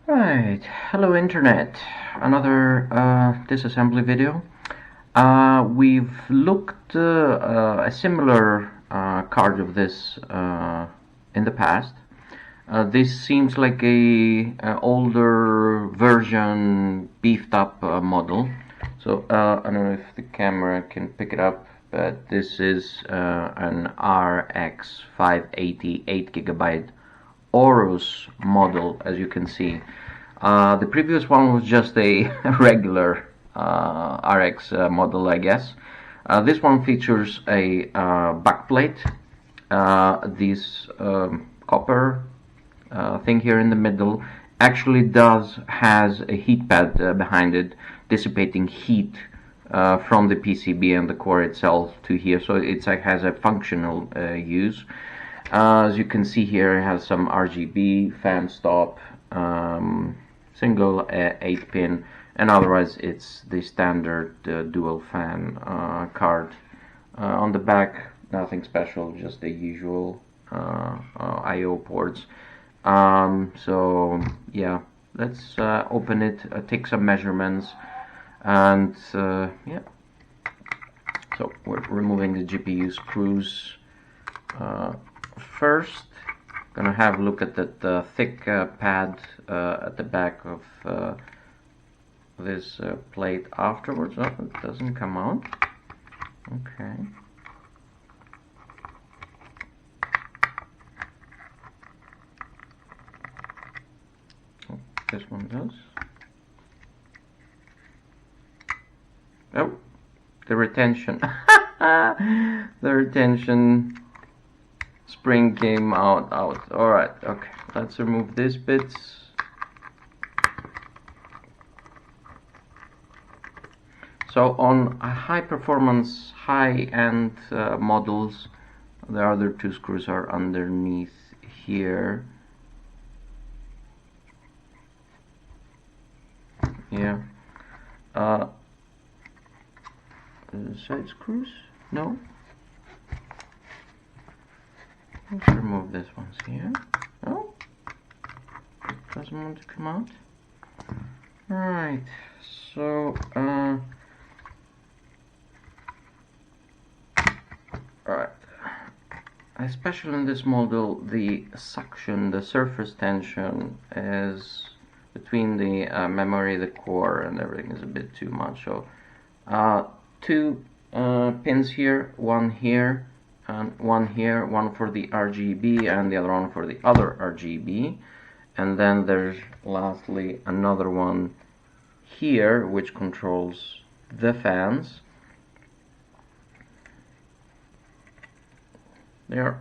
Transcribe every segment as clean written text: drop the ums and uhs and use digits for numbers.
Right, hello internet. Another disassembly video. We've looked a similar card of this in the past. This seems like a older version, beefed up model. So I don't know if the camera can pick it up, but this is an RX580 8GB Aorus model, as you can see. The previous one was just a regular RX model, I guess. This one features a backplate, this copper thing here in the middle actually has a heat pad behind it, dissipating heat from the PCB and the core itself to here, so it has a functional use. As you can see here, it has some RGB, fan stop, single 8-pin, and otherwise it's the standard dual fan card. On the back, nothing special, just the usual I/O ports. So yeah, let's open it, take some measurements, and yeah. So we're removing the GPU screws first. Gonna have a look at that thick pad at the back of this plate afterwards. Oh, it doesn't come out. Okay. Oh, this one does. Oh, the retention. The retention spring came out. Alright, okay. Let's remove these bits. So on high performance, high-end models, the other two screws are underneath here. Yeah. Side screws? No. Let's remove this ones here. Oh, it doesn't want to come out. Right. So alright. Especially in this model, the suction, the surface tension is between the memory, the core, and everything is a bit too much. So two pins here, one here, and one here, one for the RGB and the other one for the other RGB, and then there's lastly another one here which controls the fans. There,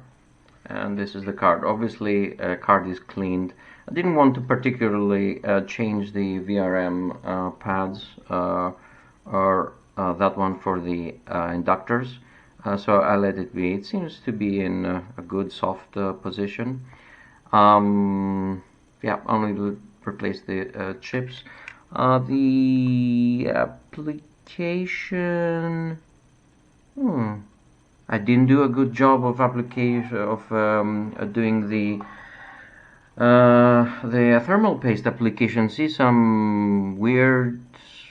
and this is the card. Obviously card is cleaned. I didn't want to particularly change the VRM pads or that one for the inductors, so I let it be. It seems to be in a good soft position. Yeah, only to replace the chips. The application, I didn't do a good job of application of doing the thermal paste application. See some weird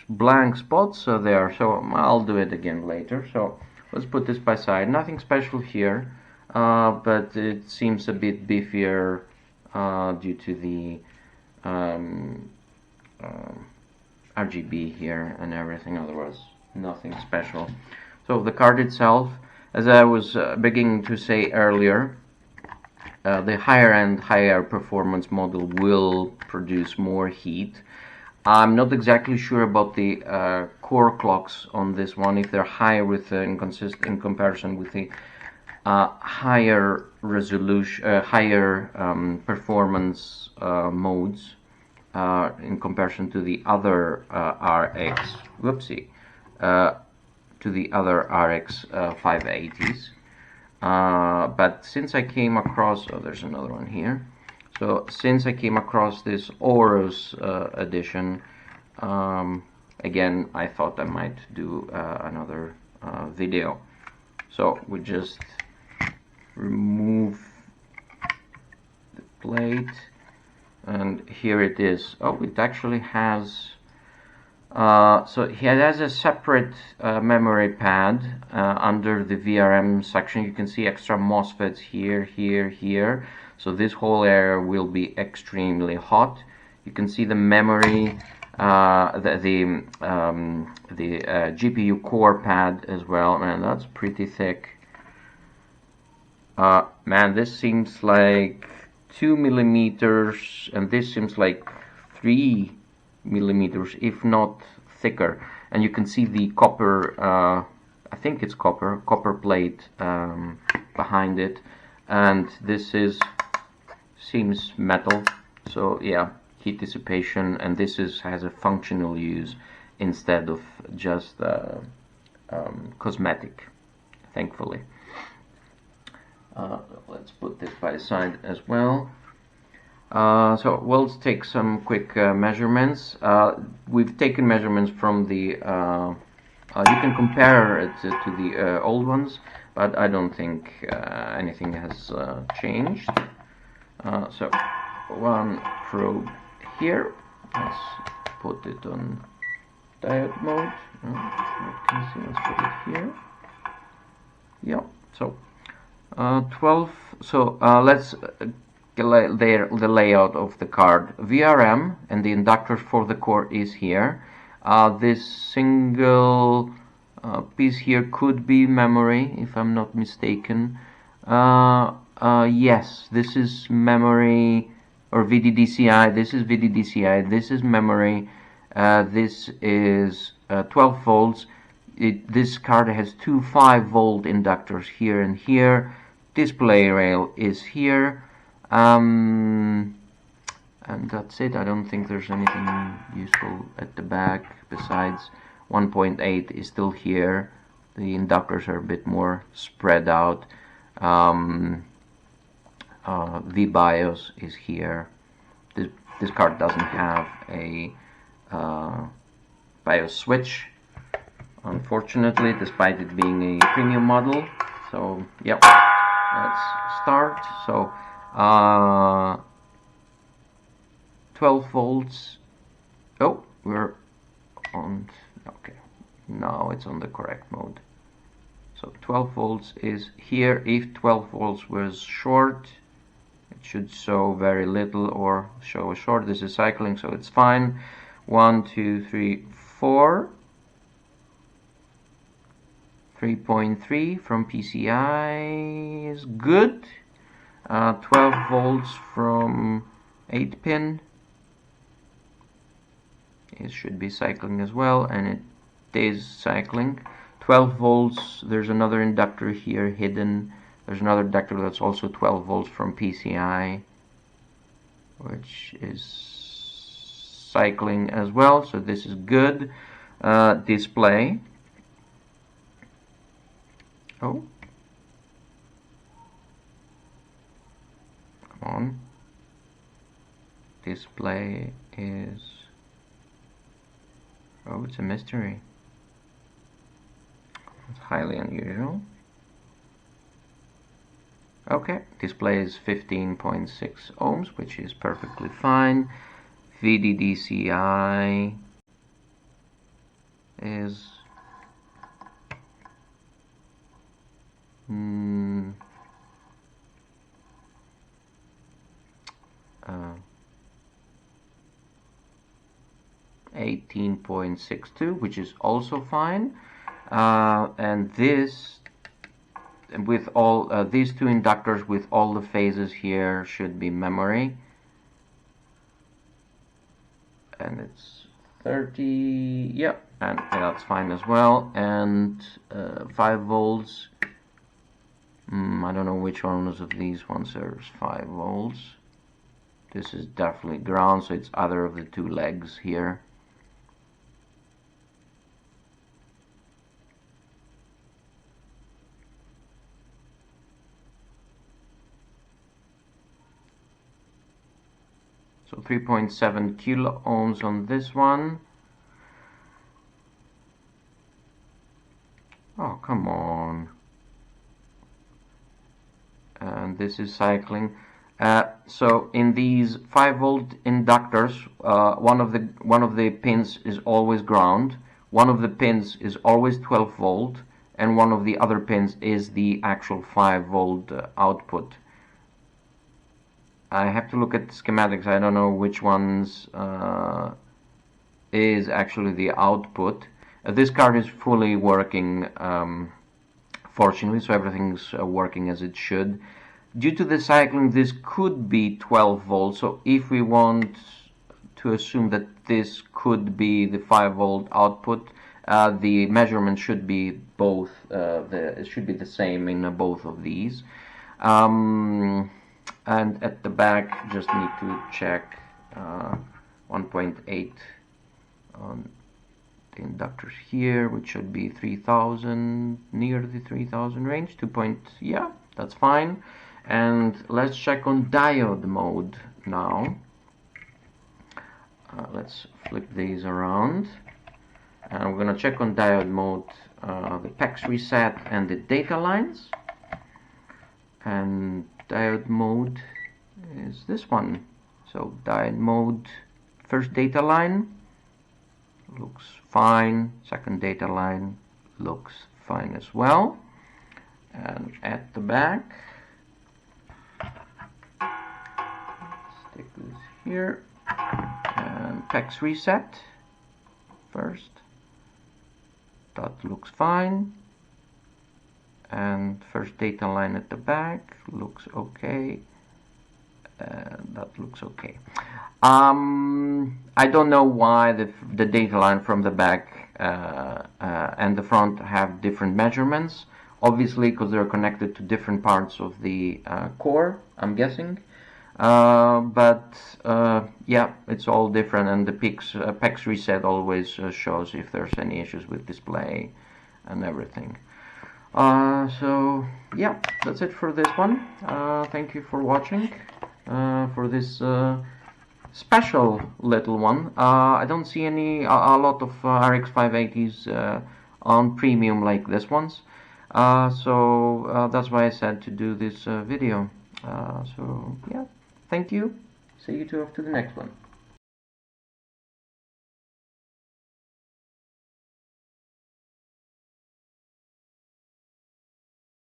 blank spots there, so I'll do it again later. So let's put this by side. Nothing special here, but it seems a bit beefier due to the RGB here and everything. Otherwise, nothing special. So the card itself, as I was beginning to say earlier, the higher end, higher performance model will produce more heat. I'm not exactly sure about the core clocks on this one, if they're higher with in comparison with the higher resolution, higher performance modes in comparison to the other to the other RX 580s. But since I came across, oh, there's another one here. So since I came across this Aorus edition, again, I thought I might do another video. So we just remove the plate, and here it is. Oh, it actually has so it has a separate memory pad under the VRM section. You can see extra MOSFETs here, here, here. So this whole area will be extremely hot. You can see the memory, the GPU core pad as well. Man, that's pretty thick. Man, this seems like 2 millimeters, and this seems like 3 millimeters, if not thicker. And you can see the copper, I think it's copper plate behind it, and this seems metal. So yeah, heat dissipation, and this has a functional use instead of just cosmetic, thankfully. Let's put this by the side as well. So we'll take some quick measurements. We've taken measurements from the, you can compare it to the old ones, but I don't think anything has changed. So one probe here, let's put it on diode mode. Let's put it here. Yeah, so 12, so let's the layout of the card. VRM and the inductors for the core is here. This single piece here could be memory, if I'm not mistaken. Yes, this is memory, or VDDCI. This is VDDCI. This is memory. This is 12 volts. This card has two 5-volt inductors here and here. Display rail is here. And that's it. I don't think there's anything useful at the back besides 1.8 is still here. The inductors are a bit more spread out. VBIOS is here. This card doesn't have a BIOS switch, unfortunately, despite it being a premium model. So yep, let's start. So 12 volts. Oh, we're on, okay, now it's on the correct mode. So 12 volts is here. If 12 volts was short, it should show very little or show a short. This is cycling, so it's fine. 1, 2, 3, 4. 3.3 from PCI is good. 12 volts from 8-pin. It should be cycling as well, and it is cycling. 12 volts, there's another inductor here hidden. There's another inductor that's also 12 volts from PCI, which is cycling as well, so this is good. Display. Oh. Come on. Display is... oh, it's a mystery. It's highly unusual. Okay, display is 15.6 ohms, which is perfectly fine. VDDCI is 18.62, which is also fine. And this, with all these two inductors with all the phases here, should be memory. And it's 30, yeah, and that's fine as well. And 5 volts. I don't know which ones of these ones serves 5 volts. This is definitely ground, so it's either of the two legs here. So 3.7 kilo ohms on this one. Oh, come on. And this is cycling. So in these 5-volt inductors, one of the pins is always ground, one of the pins is always 12 volt, and one of the other pins is the actual 5-volt output. I have to look at the schematics. I don't know which ones is actually the output. This card is fully working, fortunately, so everything's working as it should. Due to the cycling, this could be 12 volts, so if we want to assume that this could be the 5-volt output, the measurement should be both, it should be the same in both of these. And at the back, just need to check 1.8 on the inductors here, which should be 3000, near the 3000 range, 2. Yeah, that's fine. And let's check on diode mode now. Let's flip these around, and we're gonna check on diode mode the PEX reset and the data lines. And diode mode is this one. So diode mode, first data line looks fine, second data line looks fine as well. And at the back, stick this here, and PEX reset first, that looks fine, and first data line at the back looks okay, and that looks okay. I don't know why the data line from the back and the front have different measurements, obviously because they're connected to different parts of the core, I'm guessing. But yeah, it's all different, and the PEX reset always shows if there's any issues with display and everything. So yeah, that's it for this one. Thank you for watching for this special little one. I don't see a lot of RX580s on premium like this ones, so that's why I said to do this video. So yeah, thank you. See you to the next one.